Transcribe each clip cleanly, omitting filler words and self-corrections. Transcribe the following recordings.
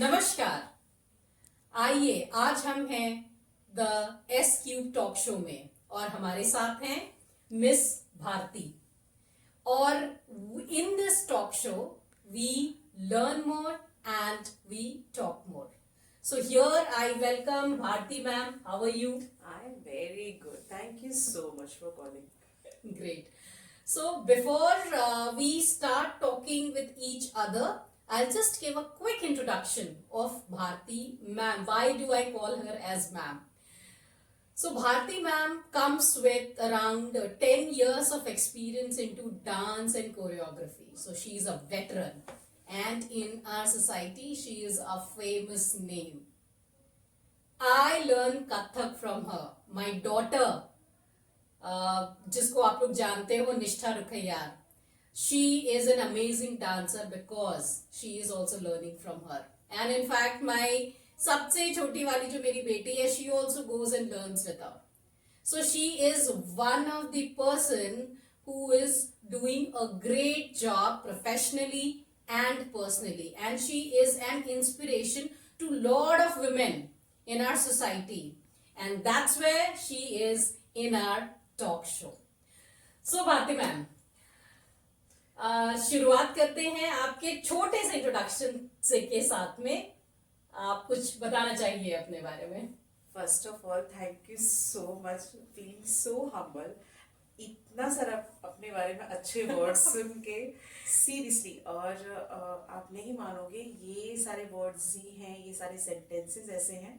नमस्कार। आइए आज हम हैं the S cube talk show में और हमारे साथ हैं मिस भारती। और in this talk show we learn more and we talk more. So here I welcome Bharti ma'am. How are you? I'm very good. Thank you so much for calling. Great. So before we start talking with each other, I'll just give a quick introduction of Bharti ma'am. Why do I call her as ma'am? So Bharti ma'am comes with around 10 years of experience into dance and choreography. So she is a veteran, and in our society she is a famous name. I learned Kathak from her. My daughter, जिसको आप लोग जानते हो, निष्ठा रुखैयार, she is an amazing dancer because she is also learning from her. And in fact my सबसे छोटी वाली जो मेरी बेटी है, she also goes and learns with her. So she is one of the person who is doing a great job professionally and personally, and she is an inspiration to lot of women in our society, and that's where she is in our talk show. So Bharti ma'am, शुरुआत करते हैं आपके छोटे से introduction से के साथ में. आप कुछ बताना चाहिए अपने बारे में. First of all, thank you so much. Feeling so humble. इतना सारा अपने बारे में अच्छे वर्ड्स सुन के सीरियसली. और आप नहीं मानोगे, ये सारे वर्ड्स ही हैं, ये सारे सेंटेंसेस ऐसे हैं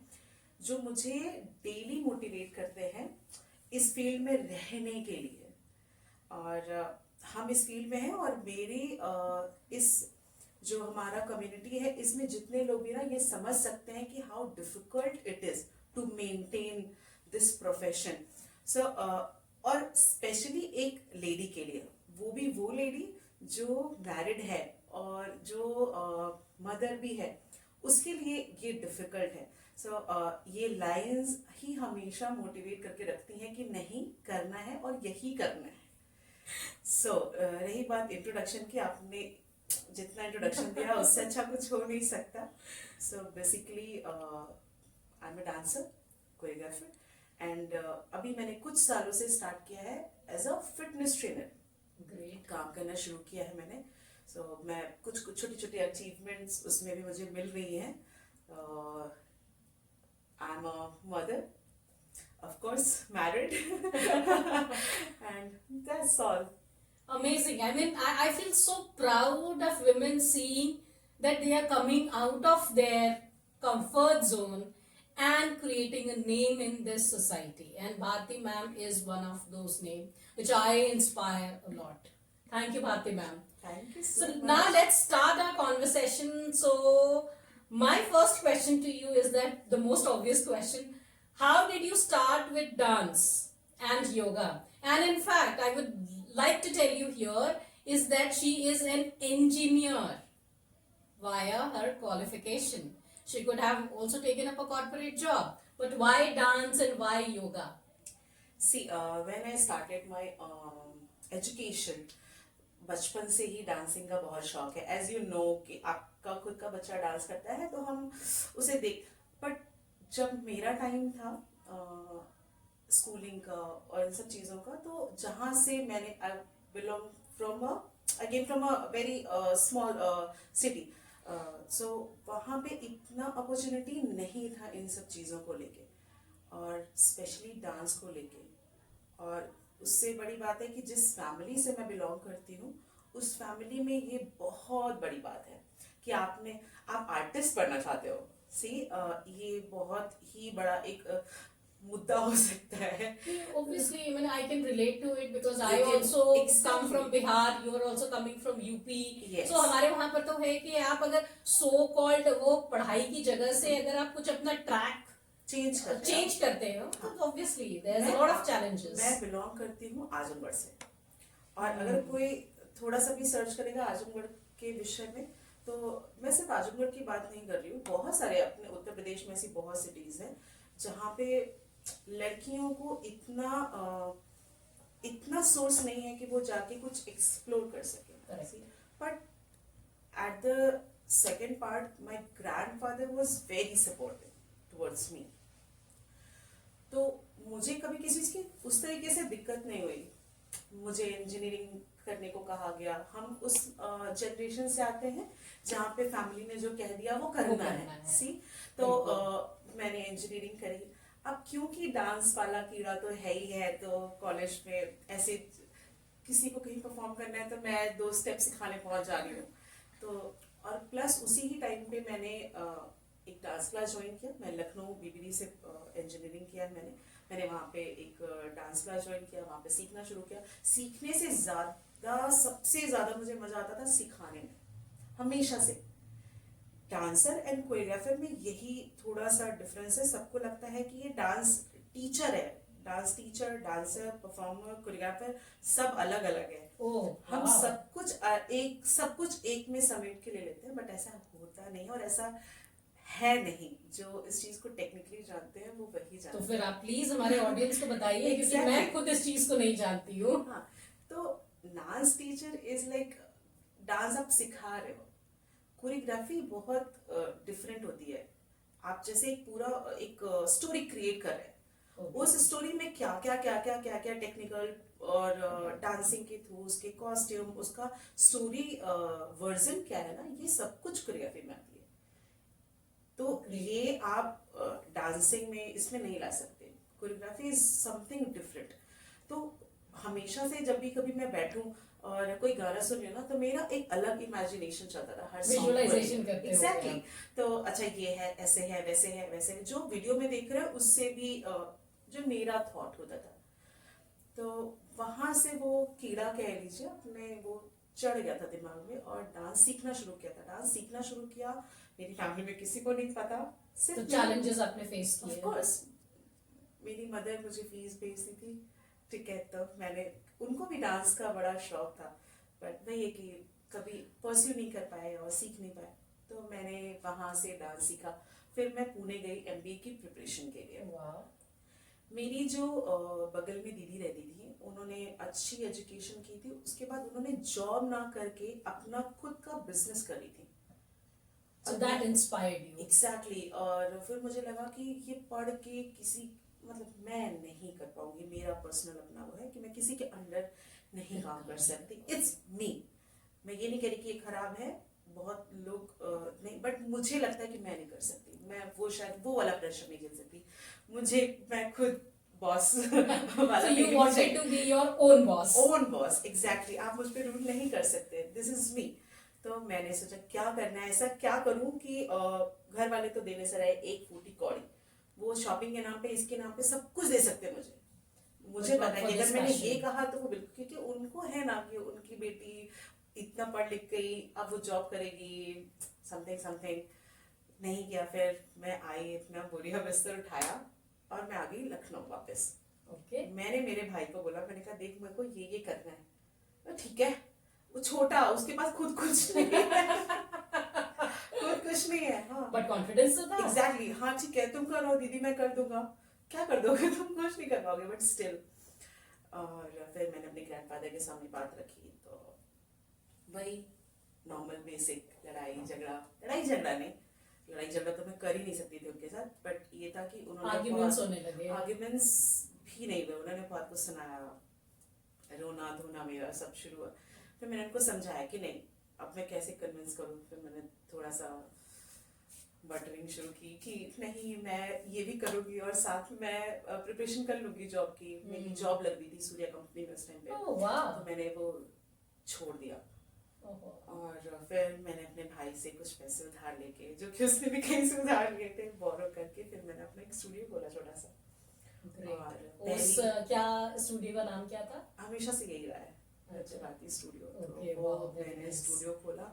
जो मुझे डेली मोटिवेट करते हैं इस फील्ड में रहने के लिए. और हम इस फील्ड में हैं और मेरी इस जो हमारा कम्युनिटी है, इसमें जितने लोग भी ना ये समझ सकते हैं कि how difficult it is to maintain this profession. So और स्पेशली एक लेडी के लिए, वो भी वो लेडी जो मैरिड है और जो मदर भी है, उसके लिए ये डिफिकल्ट है. सो ये लाइंस ही हमेशा मोटिवेट करके रखती हैं कि नहीं, करना है और यही करना है. सो रही बात इंट्रोडक्शन की, आपने जितना इंट्रोडक्शन दिया उससे अच्छा कुछ हो नहीं सकता. So basically I am a dancer, choreographer, and अभी मैंने कुछ सालों से स्टार्ट किया है as a fitness trainer. Great. काम करना शुरू किया है मैंने. सो मैं कुछ छोटी छोटी अचीवमेंट्स उसमें भी मुझे मिल रही हैं. आई am a mother, of course married, and that's all. Amazing. I mean, I feel so proud of women seeing that they are coming out of their comfort zone and creating a name in this society. And Bharti ma'am is one of those names which I inspire a lot. Thank you, Bharti ma'am. Thank you So so much. now let's start our conversation. So my first question to you is that the most obvious question: how did you start with dance and yoga? And in fact, I would like to tell you here is that she is an engineer via her qualification. She could have also taken up a corporate job, but why dance and why yoga? See, when I started my education, बचपन से ही dancing का बहुत शौक है. As you know कि आपका खुद का बच्चा डांस करता है तो हम उसे देख. बट जब मेरा टाइम था स्कूलिंग का और इन सब चीज़ों का, तो जहाँ से मैंने, I belong from I came from a very small city. So वहाँ पे इतना अपॉर्चुनिटी नहीं था इन सब चीज़ों को लेके, और स्पेशली डांस को लेके. और उससे बड़ी बात है कि जिस फैमिली से मैं बिलोंग करती हूँ, उस फैमिली में ये बहुत बड़ी बात है कि आप आर्टिस्ट बनना चाहते हो. सी ये बहुत ही बड़ा एक मुद्दा हो सकता है. Obviously, I mean, I can relate to it because I You can- also exactly. come from Bihar. You are also coming from UP. Yes. So हमारे वहाँ पर तो है कि आप अगर so called वो पढ़ाई की जगह से अगर आप कुछ अपना ट्रैक चेंज करते हो, तो obviously there's a lot of challenges. मैं बिलोंग करती हूँ आजमगढ़ से, और अगर कोई थोड़ा सा भी सर्च करेगा आजमगढ़ के विषय में, तो मैं सिर्फ आजमगढ़ की बात नहीं कर रही हूँ, बहुत सारे अपने उत्तर प्रदेश में ऐसी बहुत सिटीज हैं जहाँ पे लड़कियों को इतना सोर्स नहीं है कि वो जाके कुछ एक्सप्लोर कर सके. But at the second part, my grandfather was very supportive towards me. तो मुझे कभी किसी चीज की उस तरीके से दिक्कत नहीं हुई। मुझे इंजीनियरिंग करने को कहा गया। हम उस जनरेशन से आते हैं जहाँ पे फैमिली ने जो कह दिया वो करना है। सी तो मैंने इंजीनियरिंग करी। अब क्योंकि डांस वाला कीड़ा तो है ही है, तो कॉलेज में ऐसे किसी को कहीं परफॉर्म करना है तो मैं 2 स्टेप सिखाने पहुंच जा रही हूँ। तो और प्लस उसी ही टाइम पे मैंने एक डांस क्लास ज्वाइन किया। मैं लखनऊ बीबीडी से इंजीनियरिंग किया मैंने वहाँ पे एक डांस क्लास ज्वाइन किया, वहाँ पे सीखना शुरू किया। सीखने से ज्यादा, सबसे ज्यादा मुझे मजा आता था सिखाने में, हमेशा से। डांसर एंड कोरियोग्राफर में यही थोड़ा सा डिफरेंस है। सबको लगता है कि ये डांस टीचर है, dance teacher, dancer, performer, choreographer सब अलग अलग है। हम सब कुछ एक में समेट के ले लेते हैं, बट ऐसा होता नहीं और ऐसा है नहीं। जो इस चीज को टेक्निकली जानते हैं वो वही जानते हैं। तो फिर आप प्लीज हमारे ऑडियंस को बताइए, क्योंकि मैं खुद इस चीज को नहीं जानती हूँ। हाँ, तो dance teacher is like dance आप सिखा रहे हो। कोरियोग्राफी बहुत डिफरेंट होती है। आप जैसे एक पूरा एक स्टोरी क्रिएट कर रहे हैं। उस स्टोरी में क्या क्या टेक्निकल और डांसिंग के थ्रू उसके कॉस्ट्यूम, उसका स्टोरी वर्जन क्या है ना, ये सब कुछ कोरियोग्राफी में आती है। तो ये आप डांसिंग में इसमें नहीं ला सकते। Choreography is something different. तो हमेशा से जब भी कभी मैं बैठूं और कोई गाना सुन रही हूँ ना, तो मेरा एक अलग इमेजिनेशन चलता था हर सॉन्ग विजुअलाइजेशन करते हो। एग्जैक्टली। तो अच्छा ये है, ऐसे है, वैसे है, वैसे है। जो वीडियो में देख रहे हैं उससे भी जो मेरा थॉट होता था, तो वहां से वो कीड़ा कह लीजिए अपने वो चढ़ गया था दिमाग में और डांस सीखना शुरू किया था। डांस सीखना शुरू किया। मेरी फैमिली में किसी को नहीं पता। तो चैलेंजेस आपने फेस किए? ऑफ कोर्स, मेरी मदर मुझे फीस भेजती थी, ठीक है, तो मैंने, उनको भी डांस का बड़ा शौक था, बट वही है कि कभी परस्यू नहीं कर पाए और सीख नहीं पाए। तो मैंने वहां से डांस सीखा। फिर मैं पुणे गई एमबीए की प्रिपरेशन के लिए। मेरी जो बगल में दीदी रहती थी, उन्होंने अच्छी एजुकेशन की थी। उसके बाद उन्होंने जॉब ना करके अपना खुद का बिजनेस करी थी। So that inspired you. Exactly. और फिर मुझे लगा कि ये पढ़ के किसी, मतलब मैं नहीं कर पाऊंगी। मेरा पर्सनल अपना वो है कि मैं किसी के अंडर नहीं काम कर सकती। It's me. मैं ये नहीं कह रही कि ये खराब है, बहुत लोग नहीं, बट मुझे लगता है कि मैं नहीं कर सकती। मैं वो शायद वो वाला प्रेशर नहीं झेल सकती। मैं खुद बॉस वाला। So you wanted to be your own boss. Own boss, exactly. आप मुझ पे रूल नहीं कर सकते। This is me. तो मैंने सोचा क्या करना है, ऐसा क्या करूं कि घर वाले तो देने से रहे एक फूटी कौड़ी। वो शॉपिंग के नाम पे, इसके नाम पे सब कुछ दे सकते मुझे पता है कि अगर मैंने ये कहा तो वो बिल्कुल, क्योंकि उनको है ना कि उनकी बेटी इतना पढ़ लिख गई, अब वो जॉब करेगी, समथिंग नहीं किया। फिर मैं आई, अपना बोरिया बिस्तर उठाया और मैं आ गई लखनऊ वापस। मैंने मेरे भाई को बोला, मैंने कहा देख मेरे को ये करना है। तो ठीक है, वो छोटा, उसके पास खुद कुछ नहीं है। खुद कुछ नहीं है। हाँ, बट कॉन्फिडेंस तो था। एग्जैक्टली। हाँ ठीक है, तुम करो दीदी, मैं कर दूंगा। क्या कर दोगे तुम? कुछ नहीं कर पाओगे, बट स्टिल। और फिर मैंने अपने ग्रैंडफादर के सामने बात रखी, तो वही नॉर्मल बेसिक लड़ाई झगड़ा नहीं, लड़ाई झगड़ा तो मैं कर ही नहीं सकती थी उनके साथ, बट ये था कि उन्होंने आर्ग्यूमेंट्स होने लगे। आर्ग्यूमेंट्स भी नहीं हुए, उन्होंने बहुत कुछ सुनाया, रोना धोना मेरा सब शुरू हुआ। फिर मैंने उनको समझाया कि नहीं, अब मैं कैसे कन्विंस करूँ। फिर मैंने थोड़ा सा बटरिंग शुरू की कि नहीं, मैं ये भी करूँगी और साथ में प्रिपरेशन कर लूंगी जॉब की। मेरी जॉब लग रही थी सूर्या कंपनी में उस टाइम पे। तो मैंने वो छोड़ दिया। और फिर मैंने अपने भाई से कुछ पैसे उधार लेके, जो कि उसने भी कहीं से उधार लिए थे, बोरो करके, फिर मैंने अपना एक स्टूडियो खोला छोटा सा। और उस क्या स्टूडियो का नाम क्या था? हमेशा से यही रहा है, भारती स्टूडियो। तो वो मैंने स्टूडियो खोला।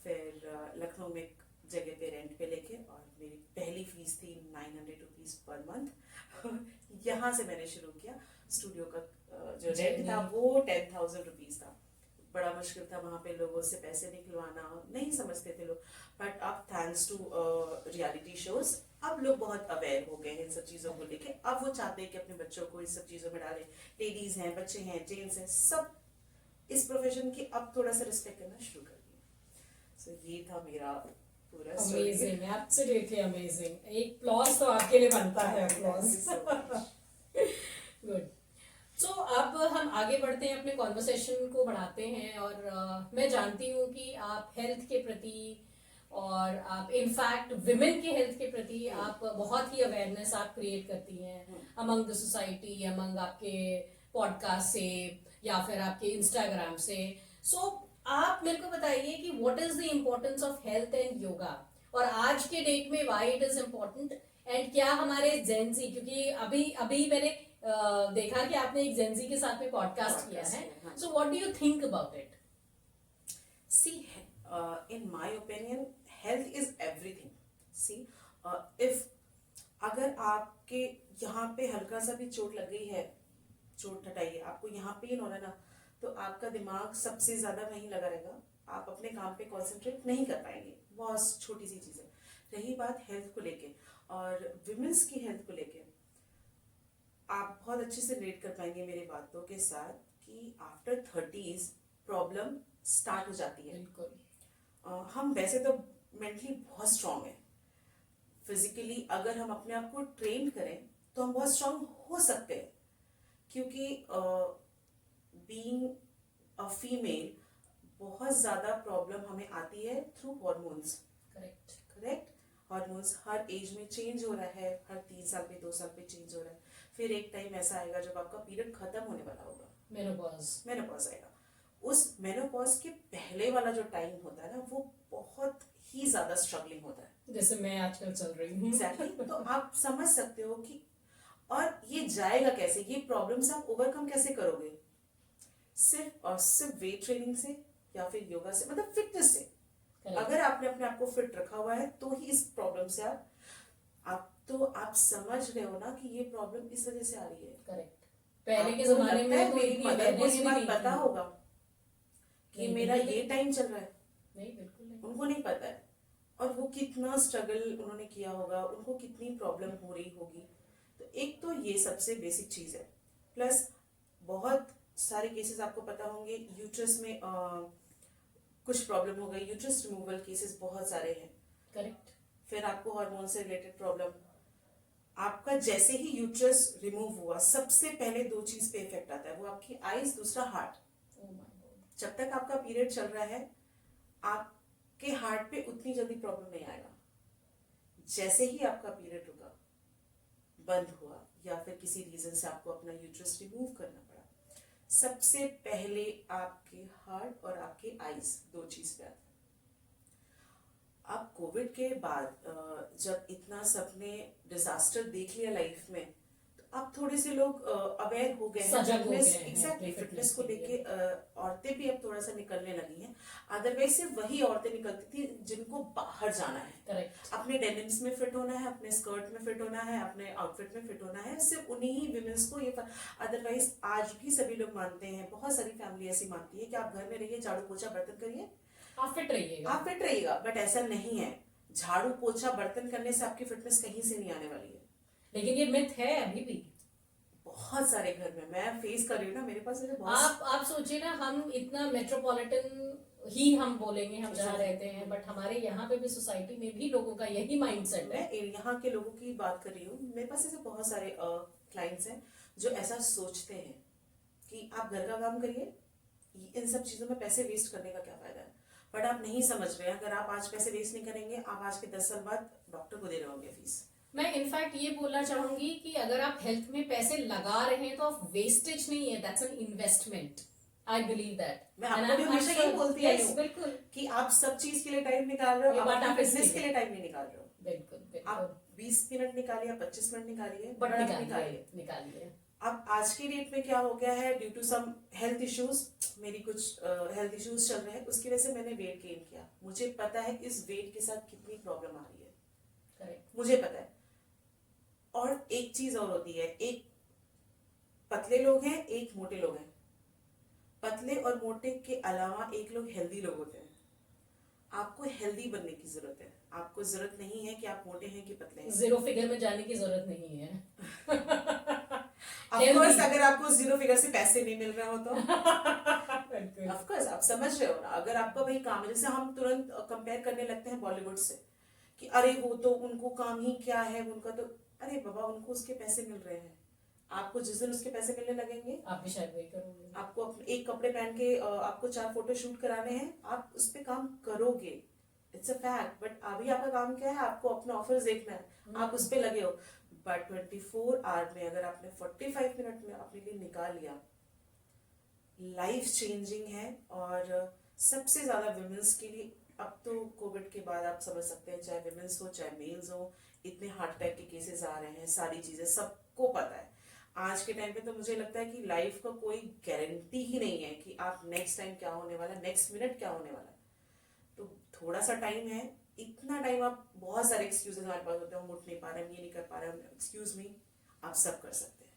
फिर लखनऊ में एक जगह पे रेंट पे लेके, और मेरी पहली फीस थी 900 रुपीज पर मंथ। यहाँ से मैंने शुरू किया। स्टूडियो का जो रेंट था वो 10,000 रुपीज था। बड़ा मुश्किल था वहाँ पे लोगों से पैसे निकलवाना, नहीं समझते थे लोग। बट अब थैंक्स टू रियलिटी शोज, अब लोग बहुत अवेयर हो गए हैं इन सब चीज़ों को लेके। अब वो चाहते हैं कि अपने बच्चों को इस सब चीज़ों में डालें। लेडीज हैं, बच्चे हैं, जेंट्स हैं, सब इस प्रोफेशन की अब थोड़ा सा रिस्पेक्ट करना शुरू कर दिए। सो ये था मेरा पूरा स्टोरी। Amazing, absolutely amazing. एक प्लॉस तो आपके लिए बनता है, प्लॉस। गुड। सो अब हम आगे बढ़ते हैं, अपने कॉन्वर्सेशन को बढ़ाते हैं, और मैं जानती हूँ कि आप हेल्थ के प्रति, और आप इनफैक्ट विमेन के हेल्थ के प्रति आप बहुत ही अवेयरनेस आप क्रिएट करती हैं अमंग द सोसाइटी, अमंग आपके पॉडकास्ट से या फिर आपके इंस्टाग्राम से। सो आप मेरे को बताइए कि what is the importance of health and yoga, और आज के डेट में why it is important, and क्या हमारे जेंजी, क्योंकि अभी अभी मैंने देखा कि आपने एक जेंजी के साथ में पॉडकास्ट किया है, so what do you think about it? See, in my opinion, health is everything. See, if अगर आपके यहाँ पे हल्का सा भी चोट लग गई है, चोट हटाइए, आपको यहाँ पेन हो रहा है ना, तो आपका दिमाग सबसे ज्यादा वहीं लगा रहेगा, आप अपने काम पे कंसंट्रेट नहीं कर पाएंगे। बहुत छोटी सी चीज है। रही बात हेल्थ को लेके और विमेंस की हेल्थ को लेके, आप बहुत अच्छे से रिलेट कर पाएंगे मेरी बातों के साथ कि आफ्टर 30s प्रॉब्लम स्टार्ट हो जाती है। बिल्कुल। हम वैसे तो मेंटली बहुत स्ट्रांग है, फिजिकली अगर हम अपने आप को ट्रेन करें तो हम बहुत स्ट्रांग हो सकते हैं, क्योंकि बीइंग अ फीमेल बहुत ज्यादा प्रॉब्लम हमें आती है through hormones. Correct. Correct. Hormones हर एज में चेंज हो रहा है, हर 3 साल पे 2 साल पे चेंज हो रहा है। फिर एक टाइम ऐसा आएगा जब आपका पीरियड खत्म होने वाला होगा, मेनोपॉज आएगा। उस मेनोपॉज के पहले वाला जो टाइम होता है ना, वो बहुत ही ज्यादा स्ट्रगलिंग होता है, जैसे मैं आजकल चल रही हूँ। एग्जैक्टली। तो आप समझ सकते हो कि और ये जाएगा कैसे, ये प्रॉब्लम्स आप ओवरकम कैसे करोगे? सिर्फ और सिर्फ वेट ट्रेनिंग से या फिर योगा से, मतलब फिटनेस से। अगर आपने अपने आप को फिट रखा हुआ है तो ही इस प्रॉब्लम से आप समझ रहे हो ना कि ये प्रॉब्लम इस वजह से आ रही है। करेक्ट। पहले के जमाने में तो मेरी मदर को ये बात पता होगा कि नहीं, मेरा नहीं, ये टाइम चल रहा है? नहीं, बिल्कुल नहीं। उनको नहीं पता है। और वो कितना स्ट्रगल उन्होंने किया होगा, उनको कितनी प्रॉब्लम हो रही होगी। तो एक तो ये सबसे बेसिक चीज है। प्लस बहुत सारे केसेस आपको पता होंगे, यूट्रस में कुछ प्रॉब्लम हो गई, यूट्रस रिमूवल केसेस बहुत सारे हैं। करेक्ट। फिर आपको हार्मोन से रिलेटेड प्रॉब्लम, आपका जैसे ही यूट्रस रिमूव हुआ सबसे पहले 2 चीज पे इफेक्ट आता है, वो आपकी आईज, दूसरा हार्ट। जब तक आपका पीरियड चल रहा है आपके हार्ट पे उतनी जल्दी प्रॉब्लम नहीं आएगा। जैसे ही आपका पीरियड रुका, बंद हुआ, या फिर किसी रीजन से आपको अपना यूट्रस रिमूव करना पड़ा, सबसे पहले आपके हार्ट और आपके आईज 2 चीज पे आते हैं। अब कोविड के बाद जब इतना सबने डिजास्टर देख लिया लाइफ में, तो अब थोड़े से लोग अवेयर हो गए हैं, सजग हो गए हैं एग्जैक्टली अपनी फिटनेस को fitness के लेके। औरतें भी अब थोड़ा सा निकलने लगी हैं। अदरवाइज सिर्फ वही औरतें निकलती थी जिनको बाहर जाना है, करेक्ट। अपने डेनिम्स में फिट होना है, अपने स्कर्ट में फिट होना है, अपने आउटफिट में फिट होना है, सिर्फ उन्हीं ही विमेंस को ये। अदरवाइज आज भी सभी लोग मानते हैं, बहुत सारी फैमिली ऐसी मानती है कि आप घर में रहिए, झाड़ू पोछा बर्तन करिए, आप फिट रहिएगा। बट ऐसा नहीं है। झाड़ू पोछा बर्तन करने से आपकी फिटनेस कहीं से नहीं आने वाली है। लेकिन ये मिथ है अभी भी बहुत सारे घर में मैं फेस कर रही हूँ ना, मेरे पास ऐसे बहुत। आप सोचिए ना, हम इतना मेट्रोपॉलिटन ही हम बोलेंगे, हम जहाँ रहते हैं, बट हमारे यहाँ पे भी सोसाइटी में भी लोगों का यही माइंडसेट है। मैं यहाँ के लोगों की बात कर रही हूँ, मेरे पास ऐसे बहुत सारे क्लाइंट्स हैं जो ऐसा सोचते हैं कि आप घर का काम करिए, इन सब चीजों में पैसे वेस्ट करने का क्या फायदा है। बट आप नहीं समझ रहे हैं, अगर आप आज पैसे वेस्ट नहीं करेंगे, आप आज के 10 साल बाद डॉक्टर को दे रहे होंगे फीस। मैं इनफैक्ट ये बोलना चाहूंगी कि अगर आप हेल्थ में पैसे लगा रहे हैं तो आप वेस्टेज नहीं है, that's an investment. I believe that. मैं आपको भी हमेशा यही बोलती हूँ बिल्कुल कि आप सब चीज के लिए टाइम निकाल रहे हो, आप बिजनेस के लिए टाइम नहीं निकाल रहे हो। बिल्कुल। आप 20 मिनट निकालिए, 25 मिनट निकालिए, बट निकालिए। अब आज की डेट में क्या हो गया है, due to some health issues, मेरी कुछ हेल्थ इश्यूज चल रहे हैं, उसकी वजह से मैंने वेट गेन किया। मुझे पता है इस वेट के साथ कितनी प्रॉब्लम आ रही है, करेक्ट, मुझे पता है। और एक चीज और होती है, एक पतले लोग हैं, एक मोटे लोग हैं। पतले और मोटे के अलावा एक लोग हेल्दी लोग होते हैं। आपको हेल्दी बनने की जरूरत है, आपको जरूरत नहीं है कि आप मोटे हैं कि पतले हैं। 0 फिगर में जाने की जरूरत नहीं है। ऑफ कोर्स अगर आपको जीरो फिगर से पैसे नहीं मिल रहे हो तो बिल्कुल। ऑफ कोर्स आप समझ रहे हो ना, अगर आपका वही काम है, जैसे हम तुरंत कंपेयर करने लगते हैं बॉलीवुड से कि अरे वो तो उनको काम ही क्या है उनका, तो अरे बाबा उनको उसके पैसे मिल रहे हैं, आपको जिस दिन उसके पैसे मिलने लगेंगे आप भी शायद वही करोगे। आपको एक कपड़े पहन के आपको 4 फोटो शूट कराने हैं, आप उस पे काम करोगे, इट्स अ फैक्ट। बट अभी आपका काम क्या है, आपको अपना ऑफर्स देखना है, आप उस पे लगे हो। बट 24 आवर में अगर आपने 45 मिनट में अपने लिए निकाल लिया, लाइफ चेंजिंग है। और सबसे ज्यादा विमेंस के लिए अब तो कोविड के बाद आप समझ सकते हैं, चाहे विमेंस हो चाहे मेल्स हो, इतने हार्ट अटैक के केसेस आ रहे हैं, सारी चीजें सबको पता है। आज के टाइम पे तो मुझे लगता है कि लाइफ का कोई गारंटी ही नहीं है कि आप नेक्स्ट टाइम क्या होने वाला है, नेक्स्ट मिनट क्या होने वाला है। तो थोड़ा सा टाइम है, इतना टाइम आप, बहुत सारे एक्सक्यूजेस हमारे पास होते हैं, हम उठ नहीं पा रहे, हम ये नहीं कर पा रहे, एक्सक्यूज मी, आप सब कर सकते हैं।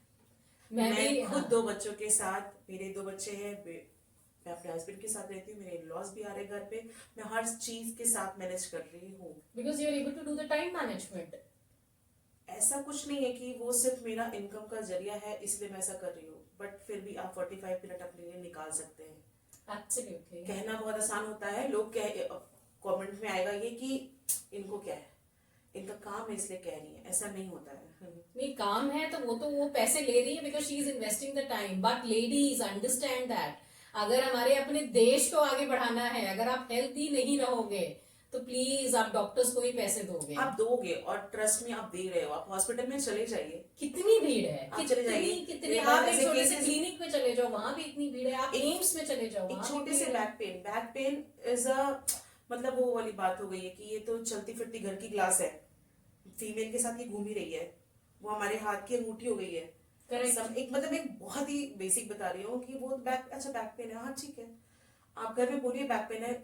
मैं खुद हाँ। 2 बच्चों के साथ, मेरे 2 बच्चे हैं, मैं अपने हस्बैंड के साथ रहती हूँ, मेरे इन-लॉज भी आ रहे घर पे, मैं हर चीज के साथ मैनेज कर रही हूँ। Because you are able to do the time management. ऐसा कुछ नहीं है कि वो सिर्फ मेरा इनकम का जरिया है इसलिए मैं ऐसा कर रही हूँ, बट फिर भी आप 45 मिनट अपने लिए निकाल सकते हैं। एब्सोल्युटली। कहना बहुत आसान होता है, लोग कमेंट में आएगा ये कि इनको क्या है, इनका काम है इसलिए कह रही है, ऐसा नहीं होता है। नहीं, काम है तो वो पैसे ले रही है because she is investing the time. But ladies understand that अगर हमारे अपने देश को आगे बढ़ाना है, अगर आप हेल्थी नहीं रहोगे तो प्लीज आप डॉक्टर्स को ही पैसे दोगे। आप दोगे, और ट्रस्ट में आप दे रहे हो, आप हॉस्पिटल में चले जाइए, कितनी भीड़ है, आप चले जाइए। कितनी आप एक छोटे से क्लिनिक में चले जाओ, वहां भी इतनी भीड़ है, आप एम्स में चले जाओ, एक छोटे से बैक पेन इज अ, मतलब वो वाली बात हो गई है कि ये तो चलती फिरती घर की ग्लास है, फीमेल के साथ ये घूम ही रही है, वो हमारे हाथ की अंगूठी हो गई है। एक मतलब एक बहुत ही बेसिक बता रही हूँ कि वो बैक पेन है, हाँ ठीक है, आप घर में बोलिए बैक पेन है,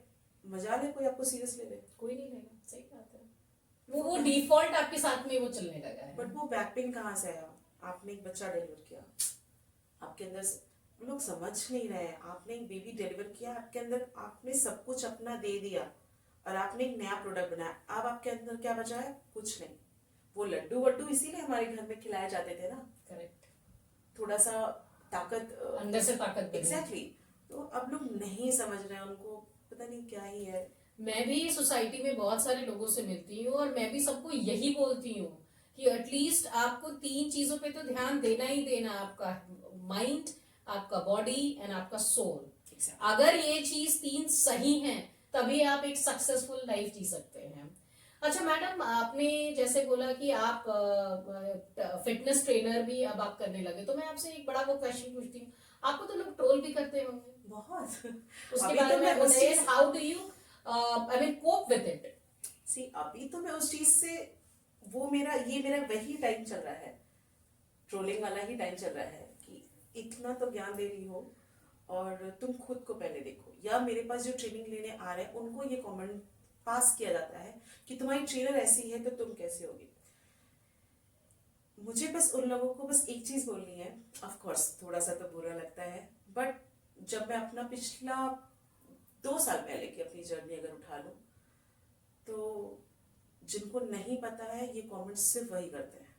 मजा ले, कोई आपको सीरियस ले ले, कोई नहीं लेगा, सही बात है। वो डिफॉल्ट आपके साथ में वो चलने लगा है। बट वो बैक पेन कहाँ से आया, आपने एक बच्चा डिलीवर किया, आपके अंदर लोग समझ नहीं रहे हैं, आपने एक बेबी डिलीवर किया, आपके अंदर आपने सब कुछ अपना दे दिया और आपने एक नया प्रोडक्ट बनाया, अब आपके अंदर क्या बचा है, कुछ नहीं। वो लड्डू वड्डू इसीलिए हमारे घर में खिलाए जाते थे ना, करेक्ट, थोड़ा सा ताकत, अंदर से ताकत। एग्जैक्टली। तो अब लोग नहीं समझ रहे हैं, उनको पता नहीं क्या ही है। मैं भी सोसाइटी में बहुत सारे लोगों से मिलती हूँ और मैं भी सबको यही बोलती हूँ कि एटलीस्ट आपको 3 चीजों पे तो ध्यान देना ही देना, आपका माइंड, आपका बॉडी एंड आपका सोल। अगर ये चीज 3 सही हैं तभी आप एक सक्सेसफुल लाइफ जी सकते हैं। अच्छा मैडम, आपने जैसे बोला कि आप फिटनेस ट्रेनर भी अब आप करने लगे, तो मैं आपसे एक बड़ा वो क्वेश्चन पूछती हूँ, आपको तो लोग ट्रोल भी करते होंगे बहुत, उसके बारे में बताइए, how do you I mean cope with it? See अभी तो मैं उस चीज से, वो मेरा वही टाइम चल रहा है, ट्रोलिंग वाला ही टाइम चल रहा है कि इतना तो ज्ञान दे रही हो और तुम खुद को पहले देखो, या मेरे पास जो ट्रेनिंग लेने आ रहे हैं उनको ये कमेंट पास किया जाता है कि तुम्हारी ट्रेनर ऐसी है तो तुम कैसे होगी। मुझे बस उन लोगों को बस एक चीज बोलनी है, ऑफ कोर्स थोड़ा सा तो बुरा लगता है, बट जब मैं अपना पिछला 2 साल पहले की अपनी जर्नी अगर उठा लूं, तो जिनको नहीं पता है ये कमेंट सिर्फ वही करते हैं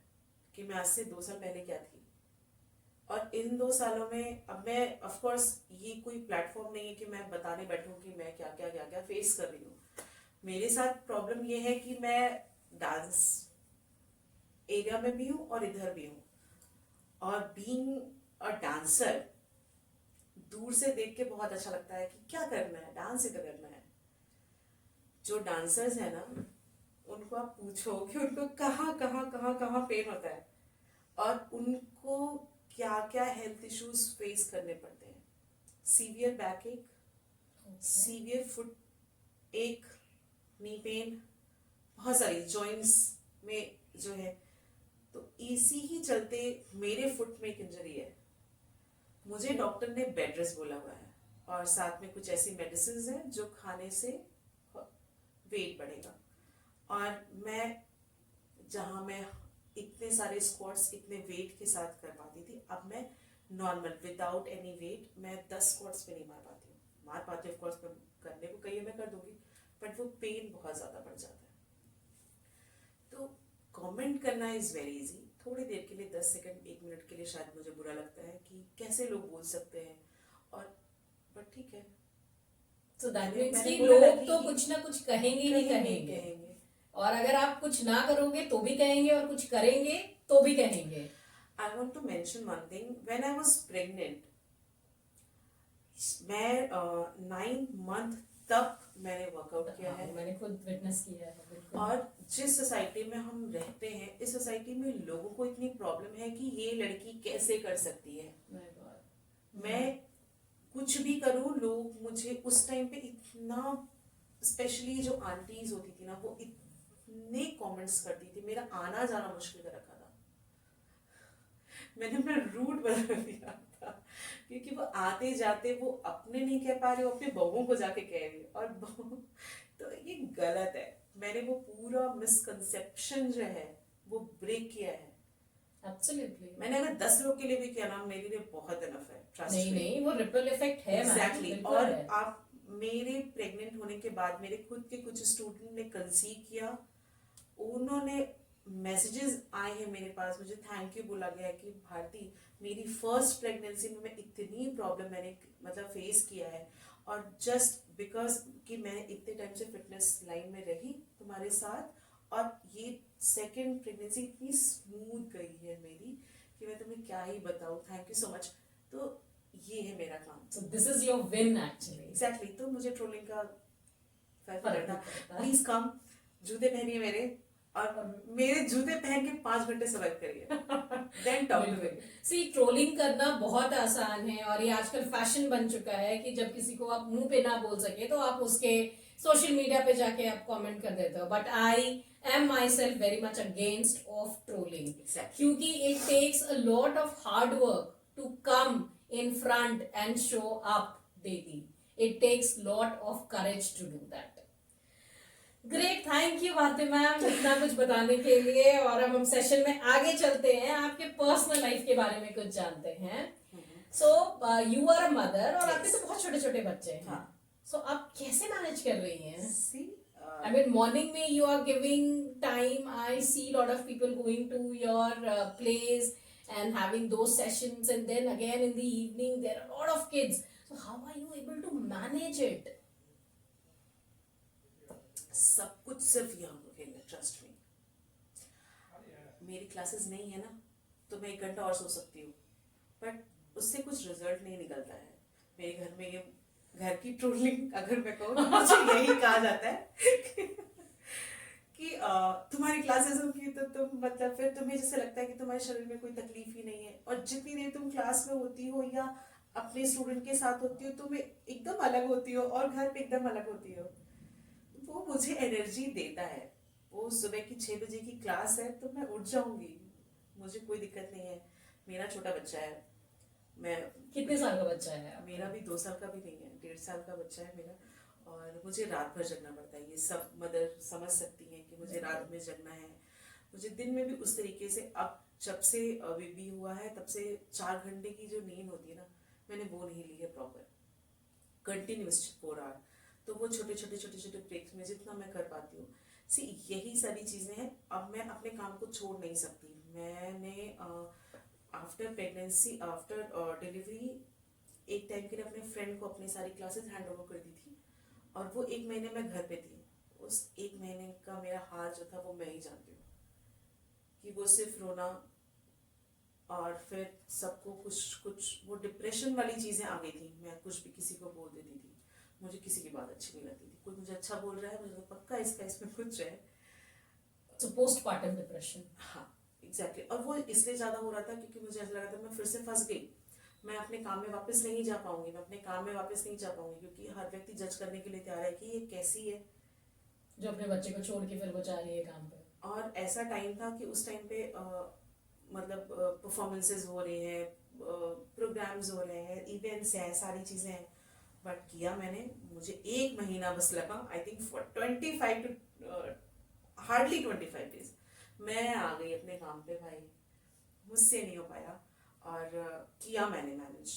कि मैं आज से 2 साल पहले क्या थी। और इन 2 सालों में अब मैं, ऑफ कोर्स ये कोई प्लेटफॉर्म नहीं है कि मैं बताने बैठूं कि मैं क्या क्या क्या क्या फेस कर रही हूँ। मेरे साथ प्रॉब्लम ये है कि मैं डांस एरिया में भी हूँ और इधर भी हूँ, और बीइंग अ डांसर दूर से देख के बहुत अच्छा लगता है कि क्या करना है, डांस ही तो करना है। जो डांसर्स है ना, उनको आप पूछो कि उनको कहाँ कहाँ कहाँ कहाँ पेन होता है और उनको क्या क्या हेल्थ इश्यूज फेस करने पड़ते हैं। सीवियर बैक एक, सीवियर फुट एक, नी पेन, बहुत सारी जॉइंट्स में जो है, तो इसी ही चलते मेरे फुट में एक इंजरी है। मुझे डॉक्टर ने बेड रेस्ट बोला हुआ है और साथ में कुछ ऐसी मेडिसिन हैं जो खाने से वेट बढ़ेगा। और मैं जहां मैं इतने सारे स्क्वाट्स इतने वेट के साथ कर पाती थी, अब मैं नॉर्मल विदाउट एनी वेट मैं 10 स्क्वाट्स पे नहीं मार पाती हूँ। मार पाती हूँ ऑफकोर्स, मैं करने को कहिए मैं कर दूंगी, बट वो पेन बहुत ज्यादा बढ़ जाता है। तो कमेंट करना इज वेरी इजी, थोड़ी देर के लिए 10 सेकंड 1 मिनट के लिए शायद मुझे बुरा लगता है कि कैसे लोग बोल सकते हैं, और बट ठीक है। So that मैंने- means मैंने कि बोला ना लोग कि तो कुछ ना कुछ कहेंगे ही कहेंगे, कहेंगे। और अगर आप कुछ ना करोगे तो भी कहेंगे, और कुछ करेंगे तो भी कहेंगे। I want to mention one thing. When I was pregnant, मैं 9 मंथ तक मैंने वर्कआउट किया है। मैंने खुद विटनेस किया है, बिल्कुल। और जिस सोसाइटी में हम रहते हैं, इस सोसाइटी में लोगों को इतनी प्रॉब्लम है कि ये लड़की कैसे कर सकती है। My God. मैं कुछ भी करूं, लोग मुझे उस टाइम पे इतना, स्पेशली जो आंटीज होती थी ना, वो इतने कमेंट्स करती थी, मेरा आना जाना मुश्किल कर रखा था। मैंने अपना रूट बदल दिया था, क्योंकि वो आते जाते वो अपने नहीं कह पा रहे, वो अपने बहुओं को जाके कह रही है, और तो ये गलत है। मैंने वो पूरा मिसकंसेप्शन जो है वो ब्रेक किया है। Absolutely. मैंने अगर 10 लोग के लिए भी किया ना, मेरे लिए बहुत इनफ है। ट्रस्ट नहीं नहीं, वो रिपल इफेक्ट है। एग्जैक्टली। बिल्कुल और है। आप, मेरे प्रेग्नेंट होने के बाद मेरे खुद के कुछ स्टूडेंट ने कंसीव किया, उन्होंने मैसेजेस आए हैं मेरे पास, मुझे थैंक यू बोला गया है कि भारती, मेरी फर्स्ट प्रेगनेंसी में मैं इतनी प्रॉब्लम मैंने मतलब फेस किया है, और जस्ट बिकॉज कि मैं इतने टाइम से फिटनेस लाइन में रही तुम्हारे साथ, और ये सेकेंड प्रेगनेंसी इतनी स्मूथ गई है मेरी कि मैं तुम्हें क्या ही बताऊं। Thank you so much. तो ये है मेरा काम। So this is your win actually. Exactly. तो मुझे ट्रोलिंग का फर्क फर्क पड़ता। नहीं पड़ता। प्लीज कम, जूते पहनिए मेरे, और मेरे जूते पहन के 5 घंटे सर्वाइव करिए, then talk to me. See, trolling करना बहुत आसान है, और ये आजकल फैशन बन चुका है कि जब किसी को आप मुंह पे ना बोल सके तो आप उसके सोशल मीडिया पे जाके आप कमेंट कर देते हो। But I am myself very much against of trolling, क्योंकि it takes a lot of hard work to come in front and show up daily. It takes lot of courage to do that. Great, thank you Bharti ma'am इतना कुछ बताने के लिए। और अब हम session में आगे चलते हैं, आपके पर्सनल लाइफ के बारे में कुछ जानते हैं। So you are a mother, और आपके तो बहुत छोटे छोटे बच्चे हैं। सो आप कैसे मैनेज कर रही हैं? I mean, morning में you are giving time. I see a lot of people going to your place and having those sessions, and then again in the evening there are a lot of kids. So how are you able to manage it? सब कुछ सिर्फ यहाँ को खेलना, trust me. मेरी classes नहीं है ना, तो मैं 1 घंटा और सो सकती हूँ, बट उससे कुछ रिजल्ट नहीं निकलता है। मेरे घर में ये घर की ट्रोलिंग अगर मैं कहूँ तो मुझे यही कहा जाता है कि तुम्हारी क्लासेस होंगी तो तुम मतलब फिर तुम्हें जैसे लगता है कि तुम्हारे शरीर में कोई तकलीफ ही नहीं है, और जितनी देर तुम क्लास में होती हो या अपने स्टूडेंट के साथ होती हो, तुम एकदम अलग होती हो, और घर पे एकदम अलग होती हो। वो मुझे एनर्जी देता है। वो सुबह की 6 बजे की क्लास है तो मैं उठ जाऊंगी, मुझे कोई दिक्कत नहीं है। मेरा छोटा बच्चा है, मैं कितने साल का बच्चा है? मेरा भी 2 साल का भी नहीं है, 1.5 साल का बच्चा है मेरा, और मुझे रात भर जगना पड़ता है। ये सब मदर समझ सकती हैं कि मुझे रात में जगना है। मुझे दिन में भी उस तरीके से, अब जब से बेबी हुआ है तब से 4 घंटे की जो नींद होती है ना, मैंने वो नहीं ली है प्रॉपर, कंटिन्यूस 4 आवर। तो वो छोटे छोटे छोटे छोटे ब्रेक्स में जितना मैं कर पाती हूँ। सी, यही सारी चीज़ें हैं। अब मैं अपने काम को छोड़ नहीं सकती। मैंने आफ्टर प्रेगनेंसी, आफ्टर डिलीवरी, एक टाइम के लिए अपने फ्रेंड को अपनी सारी क्लासेस हैंड ओवर कर दी थी, और वो 1 महीने मैं घर पे थी। उस 1 महीने का मेरा हाल जो था वो मैं ही जानती हूँ, कि वो सिर्फ रोना, और फिर सबको कुछ कुछ वो डिप्रेशन वाली चीज़ें आ गई थी। मैं कुछ भी किसी को बोल देती थी, मुझे किसी की बात अच्छी नहीं लगती थी। कोई मुझे अच्छा बोल रहा है, मुझे तो पक्का इसमें कुछ है। So postpartum depression. हाँ, एग्जैक्टली। और वो इसलिए ज़्यादा हो रहा था क्योंकि मुझे ऐसा लगा था मैं फिर से फंस गई, मैं अपने काम में वापस नहीं जा पाऊंगी, मैं अपने काम में वापस नहीं जा पाऊंगी, क्योंकि हर व्यक्ति जज करने के लिए तैयार है कि ये कैसी है जो अपने बच्चे को छोड़ के फिर वो जा रही है काम पे। और ऐसा टाइम था कि उस टाइम पे मतलब परफॉर्मेंसेज हो रहे हैं, प्रोग्राम्स हो रहे हैं, इवेंट्स हैं, सारी चीज़ें हैं, बट किया मैंने। मुझे 1 महीना बस लगा, I think for 25 to hardly 25 days मैं आ गई अपने काम पे। भाई मुझसे नहीं हो पाया, और किया मैंने मैनेज।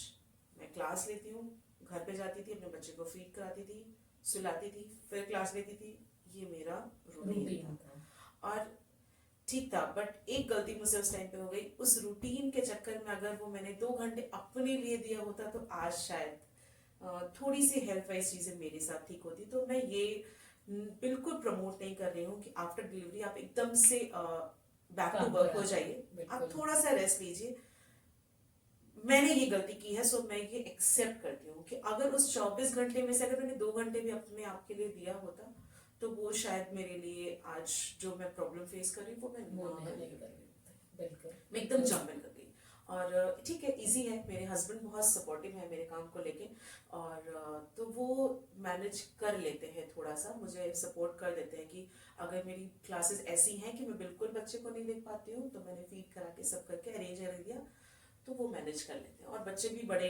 मैं क्लास लेती हूँ, घर पे जाती थी, अपने बच्चे को फीड कराती थी, सुलाती थी, फिर क्लास लेती थी। ये मेरा रूटीन था। और ठीक था, बट एक गलती मुझसे उस टाइम पे हो गई। उस रूटीन के चक्कर में अगर वो मैंने 2 घंटे अपने लिए दिया होता तो आज शायद थोड़ी सी हेल्थ वाइज चीजें मेरे साथ ठीक होती। तो मैं ये बिल्कुल प्रमोट नहीं कर रही हूँ कि आफ्टर डिलीवरी आप एकदम से बैक टू काम वर्क पर हो आ जाइए, जाए, आप बिल्कुल। थोड़ा सा रेस्ट लीजिए। मैंने ये गलती की है, सो मैं ये एक्सेप्ट करती हूँ कि अगर उस 24 घंटे में से अगर मैंने 2 घंटे भी अपने आप के लिए दिया होता तो वो शायद मेरे लिए आज जो मैं प्रॉब्लम फेस कर रही हूँ वो मैं वो ना नहीं कर कर रही। बिल्कुल मैं एकदम जंप कर गई। और ठीक है, इजी है, मेरे हस्बैंड बहुत सपोर्टिव है मेरे काम को लेके, और तो वो मैनेज कर लेते हैं, थोड़ा सा मुझे सपोर्ट कर देते हैं कि अगर मेरी क्लासेस ऐसी हैं कि मैं बिल्कुल बच्चे को नहीं देख पाती हूँ तो मैंने फीड करा के सब करके अरेंज कर दिया, तो वो मैनेज कर लेते हैं। और बच्चे भी बड़े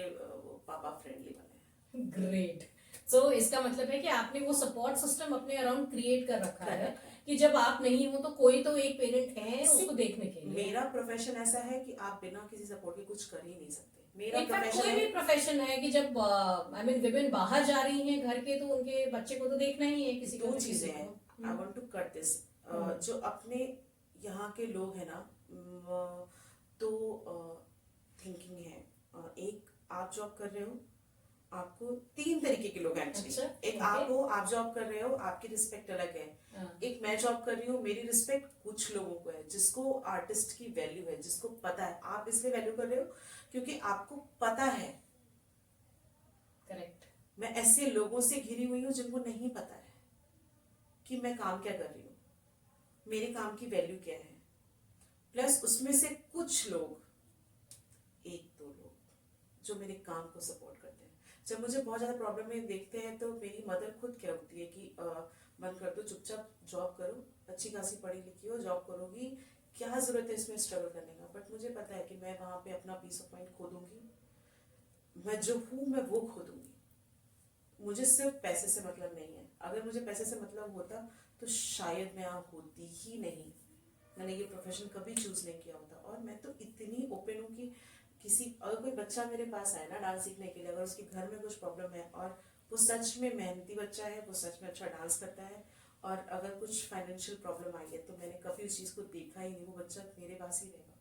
पापा फ्रेंडली वाले हैं। ग्रेट। सो इसका मतलब है कि आपने वो सपोर्ट सिस्टम अपने अराउंड क्रिएट कर रखा है है। कि जब आप नहीं हो तो कोई तो एक पेरेंट है उसको देखने के लिए। मेरा प्रोफेशन ऐसा है कि आप बिना किसी सपोर्ट के कुछ कर ही नहीं सकते। मेरा इनफैक्ट प्रोफेशन कोई है, भी प्रोफेशन है कि जब आई मीन विमेन बाहर जा रही हैं घर के तो उनके बच्चे को तो देखना ही है किसी को दो ना किसी चीजें हैं, को। I want to cut this. जो अपने यहाँ के लोग हैं ना, तो थिंकिंग है, एक आप जॉब कर रहे हो, आपको 3 तरीके के लोग हैं एक्चुअली। अच्छा, एक okay. आप हो, आप जॉब कर रहे हो, आपकी रिस्पेक्ट अलग है। एक मैं जॉब कर रही हूँ, मेरी रिस्पेक्ट कुछ लोगों को है जिसको आर्टिस्ट की वैल्यू है, जिसको पता है। आप इसलिए वैल्यू कर रहे हो क्योंकि आपको पता है। करेक्ट। मैं ऐसे लोगों से घिरी हुई हूँ जिनको नहीं पता है कि मैं काम क्या कर रही हूँ, मेरे काम की वैल्यू क्या है। प्लस उसमें से कुछ लोग, 1-2 लोग जो मेरे काम को सपोर्ट करते हैं। जब मुझे बहुत ज्यादा प्रॉब्लम में देखते हैं तो मेरी मदर खुद क्या होती है कि बंद कर दो, चुपचाप जॉब करो, अच्छी खासी पढ़ी लिखी हो, जॉब करोगी, क्या जरूरत है इसमें स्ट्रगल करने का। बट मुझे पता है कि मैं वहां पे अपना पीस ऑफ माइंड खो दूंगी, मैं जो हूं मैं वो खो दूंगी। मुझे सिर्फ पैसे से मतलब नहीं है। अगर मुझे पैसे से मतलब होता तो शायद मैं यहाँ होती ही नहीं, मैंने ये प्रोफेशन कभी चूज नहीं किया होता। और मैं तो इतनी ओपन हूँ कि किसी अगर कोई बच्चा मेरे पास आए ना डांस सीखने के लिए, अगर उसके घर में कुछ प्रॉब्लम है और वो सच में मेहनती बच्चा है, वो सच में अच्छा डांस करता है, और अगर कुछ फाइनेंशियल प्रॉब्लम आई है तो मैंने कभी उस चीज को देखा ही नहीं, वो बच्चा मेरे पास ही रहेगा।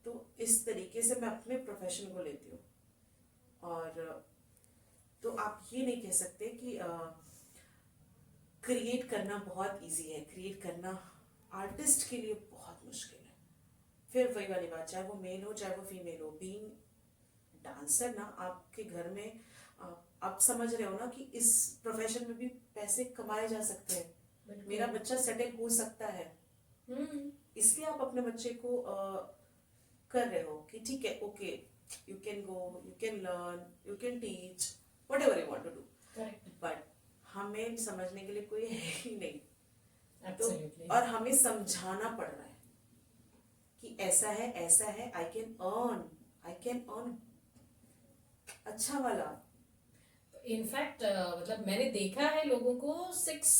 तो इस तरीके से मैं अपने प्रोफेशन को लेती हूँ। और तो आप ये नहीं कह सकते कि क्रिएट करना बहुत इजी है, क्रिएट करना आर्टिस्ट के लिए बहुत मुश्किल है। फिर वही वाली बात, चाहे वो मेल हो चाहे वो फीमेल हो, बीइंग डांसर ना, आपके घर में आप समझ रहे हो ना कि इस प्रोफेशन में भी पैसे कमाए जा सकते हैं, मेरा बच्चा सेटल हो सकता है। इसलिए आप अपने बच्चे को कर रहे हो कि ठीक है, okay, you can go, you can learn, you can teach, whatever you want to do. But हमें समझने के लिए कोई है ही नहीं। Absolutely. तो और हमें समझाना पड़ रहा है कि ऐसा है, ऐसा है, आई कैन अर्न अच्छा वाला। इनफैक्ट मतलब मैंने देखा है लोगों को 6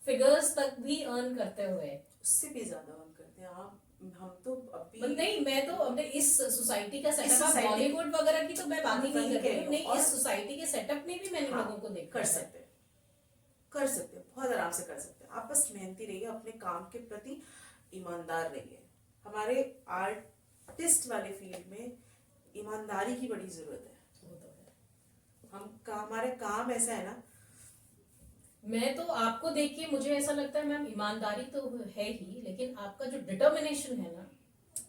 फिगर्स तक भी अर्न करते हुए, उससे भी ज्यादा अर्न करते हैं। आप हम तो अभी नहीं, मैं तो अपने इस सोसाइटी का सेटअप, society- बॉलीवुड वगैरह की तो मैं बात ही नहीं कर रही हूँ, नहीं, और इस सोसाइटी के सेटअप में भी मैंने हाँ, लोगों को देखा कर है। सकते हैं, कर सकते हैं, बहुत आराम से कर सकते हैं। आप बस मेहनती रहिए, अपने काम के प्रति ईमानदार रहिए। हमारे आर्टिस्ट वाले फील्ड में ईमानदारी की बड़ी जरूरत है। वो तो है। हमारे काम ऐसा है ना, मैं तो आपको देख के मुझे ऐसा लगता है मैम, ईमानदारी तो है ही, लेकिन आपका जो डिटर्मिनेशन है ना,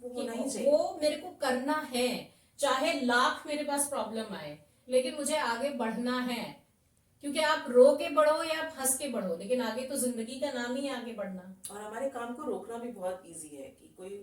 वो कि होना ही चाहिए। वो मेरे को करना है, चाहे लाख मेरे पास प्रॉब्लम आए, लेकिन मुझे आगे बढ़ना है। क्योंकि आप रो के बढ़ो या आप हंस के बढ़ो, लेकिन आगे तो जिंदगी का नाम ही है आगे बढ़ना। और हमारे काम को रोकना भी बहुत इजी है कि कोई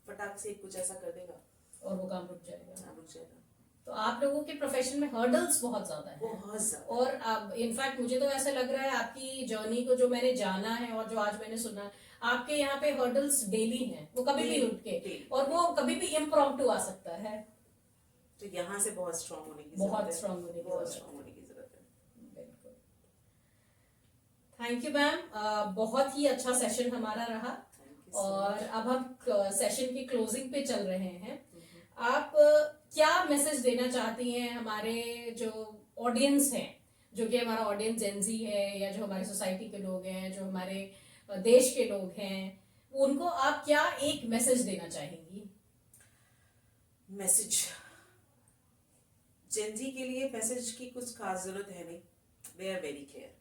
फटाक से कुछ ऐसा कर देगा और वो काम रुक जाएगा। रुक जाएगा। तो आप लोगों के प्रोफेशन में हर्डल्स बहुत ज्यादा है, बहुत ज्यादा। और अब इनफैक्ट मुझे तो ऐसा लग रहा है आपकी जर्नी को जो मैंने जाना है और जो आज मैंने सुना, आपके यहाँ पे हर्डल्स डेली हैं, वो कभी भी उठ के, और वो कभी भी इम्प्रॉम्प्टू आ सकता है। तो यहाँ से बहुत स्ट्रांग होने की बहुत स्ट्रांग होने की जरूरत है। बिल्कुल। थैंक यू मैम, बहुत ही अच्छा सेशन हमारा रहा, और अब हम सेशन की क्लोजिंग पे चल रहे हैं। आप क्या मैसेज देना चाहती हैं हमारे जो ऑडियंस हैं, जो कि हमारा ऑडियंस जेनजी है, या जो हमारी सोसाइटी के लोग हैं, जो हमारे देश के लोग हैं, उनको आप क्या एक मैसेज देना चाहेंगी? मैसेज जेनजी के लिए मैसेज की कुछ खास जरूरत है नहीं. They are very clear.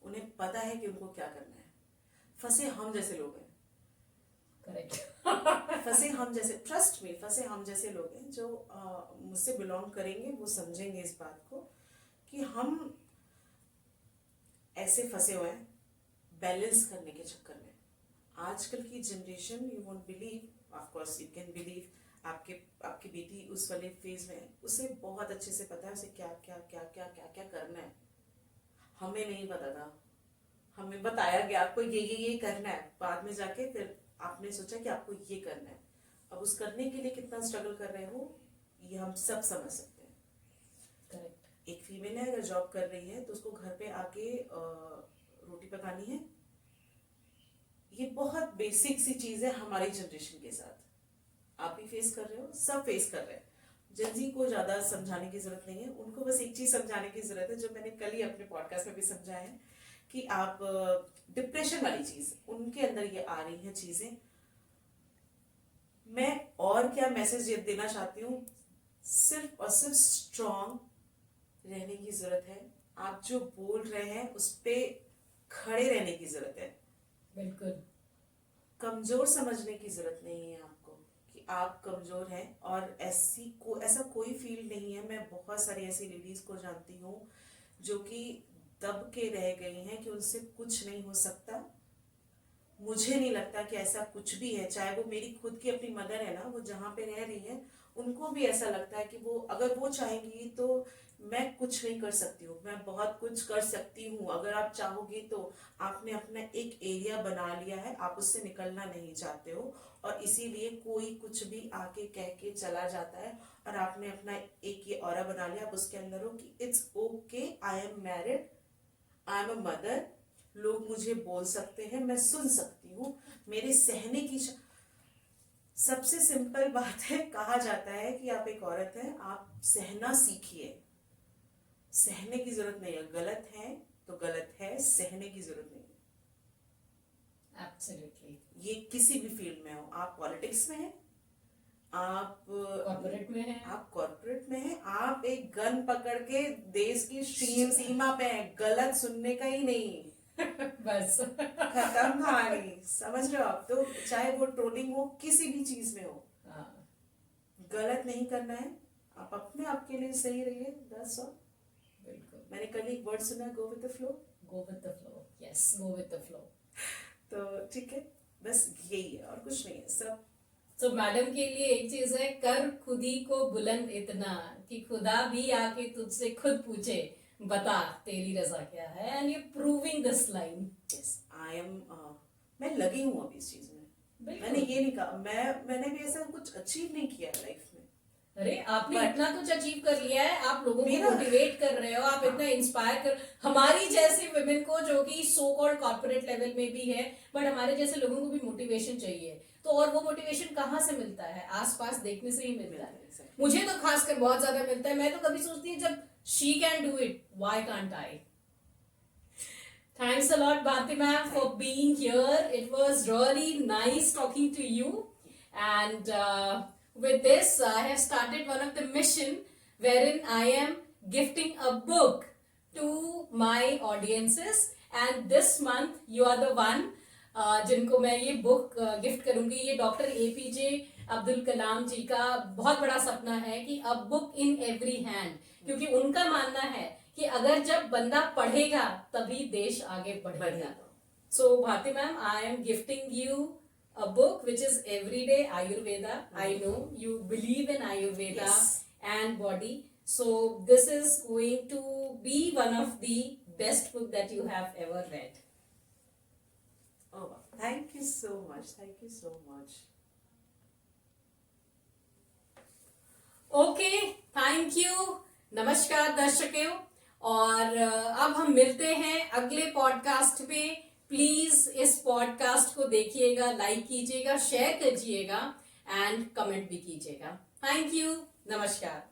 उन्हें पता है कि उनको क्या करना है. फंसे हम जैसे लोग हैं. करेक्ट. फंसे हम जैसे, ट्रस्ट में, फंसे हम जैसे लोग हैं जो मुझसे बिलोंग करेंगे. वो समझेंगे इस बात को कि हम ऐसे फंसे हुए हैं बैलेंस करने के चक्कर में. आजकल की generation, you won't believe, of course you can believe, आपकी बेटी उस वाले फेज में है. उसे बहुत अच्छे से पता है उसे क्या क्या क्या क्या क्या क्या करना है. हमें नहीं पता था. हमें बताया गया आपको ये करना है. बाद में जाके फिर आपने सोचा कि आपको ये करना है. अब उस करने के लिए कितना स्ट्रगल कर रहे हो ये हम सब समझ सकते हैं. करेक्ट. एक फीमेल है, अगर जॉब कर रही है तो उसको घर पे आके रोटी पकानी है. ये बहुत बेसिक सी चीज है हमारी जनरेशन के साथ. आप भी फेस कर रहे हो, सब फेस कर रहे हैं. जेनजी को ज्यादा समझाने की जरूरत नहीं है. उनको बस एक चीज समझाने की जरूरत है जो मैंने कल ही अपने पॉडकास्ट में भी समझाया है कि आप डिप्रेशन वाली चीज उनके अंदर ये आ रही है चीजें. मैं और क्या मैसेज देना चाहती हूँ, सिर्फ और सिर्फ स्ट्रॉन्ग रहने की जरूरत है. आप जो बोल रहे हैं उस पे खड़े रहने की जरूरत है. बिल्कुल. कमजोर समझने की जरूरत नहीं है आपको कि आप कमजोर हैं. और ऐसा कोई फील नहीं है. मैं बहुत सारी ऐसी लेडीज को जानती हूँ जो कि दब के रह गई हैं कि उनसे कुछ नहीं हो सकता. मुझे नहीं लगता कि ऐसा कुछ भी है. चाहे वो मेरी खुद की अपनी मदर है ना, वो जहाँ पे रह रही है उनको भी ऐसा लगता है कि वो अगर वो चाहेंगी तो मैं कुछ नहीं कर सकती हूँ. मैं बहुत कुछ कर सकती हूँ अगर आप चाहोगी तो. आपने अपना एक एरिया बना लिया है, आप उससे निकलना नहीं चाहते हो और इसीलिए कोई कुछ भी आके कह के चला जाता है और आपने अपना एक ये ऑरा बना लिया. आप उसके अंदर हो कि it's okay, I am married, I am a mother. लोग मुझे बोल सकते हैं, मैं सुन सकती हूँ. मेरे सहने की सबसे सिंपल बात है, कहा जाता है कि आप एक औरत हैं, आप सहना सीखिए. सहने की जरूरत नहीं है. गलत है तो गलत है, सहने की जरूरत नहीं है. एब्सोल्युटली. ये किसी भी फील्ड में हो. आप पॉलिटिक्स में हैं, आप कॉर्पोरेट में है, आप कॉर्पोरेट में हैं, आप एक गन पकड़ के देश की सीमा पे हैं. गलत सुनने का ही नहीं. बस. खत्म कहानी. समझ रहे हो आप? तो चाहे वो ट्रोलिंग हो, किसी भी चीज में हो, हाँ. गलत नहीं करना है. आप अपने आप के लिए सही रहिए. That's all. बिल्कुल. मैंने कल एक वर्ड सुना, go with the flow. Go with the flow. Yes, go with the flow. तो ठीक है, बस यही है और कुछ नहीं है. सब तो मैडम के लिए एक चीज है, कर खुदी को बुलंद इतना कि खुदा भी आके तुझसे खुद पूछे बता तेरी रजा क्या है. And you proving this line. Yes, I am, मैं लगी हूँ अभी इस चीज में. बिल्कुल. मैंने ये नहीं कहा, मैंने भी ऐसा कुछ अचीव नहीं किया है लाइफ में. अरे आपने But- इतना कुछ अचीव कर लिया है. आप लोगों को मेरा- मोटिवेट कर रहे हो. आप इतना इंस्पायर कर हमारी जैसी वुमेन को जो कि सो कॉल्ड कॉर्पोरेट लेवल में भी है, बट हमारे जैसे लोगों को भी मोटिवेशन चाहिए. तो और वो मोटिवेशन कहाँ से मिलता है? आसपास देखने से ही मिलता है. Exactly. मुझे तो खासकर बहुत ज्यादा मिलता है. मैं तो कभी सोचती हूँ जब she can do it, why can't I. Thanks a lot, Bharti ma'am, for being here. It was really nice talking to you. And with this, I have started one of the mission wherein I am gifting a book to my audiences. And this month, you are the one जिनको मैं ये book gift करूंगी. ये doctor APJ Abdul Kalam जी का बहुत बड़ा सपना है कि a book in every hand. क्योंकि उनका मानना है कि अगर जब बंदा पढ़ेगा तभी देश आगे बढ़ेगा. So Bharti ma'am, I am gifting you a book which is Everyday Ayurveda. I know you believe in Ayurveda Yes. and body. So this is going to be one of the best book that you have ever read. Oh, thank you so much. Thank you so much. Okay, thank you. नमस्कार दर्शकों. और अब हम मिलते हैं अगले podcast पे. Please इस पॉडकास्ट को देखिएगा, लाइक कीजिएगा, शेयर कीजिएगा एंड कमेंट भी कीजिएगा. Thank you. नमस्कार.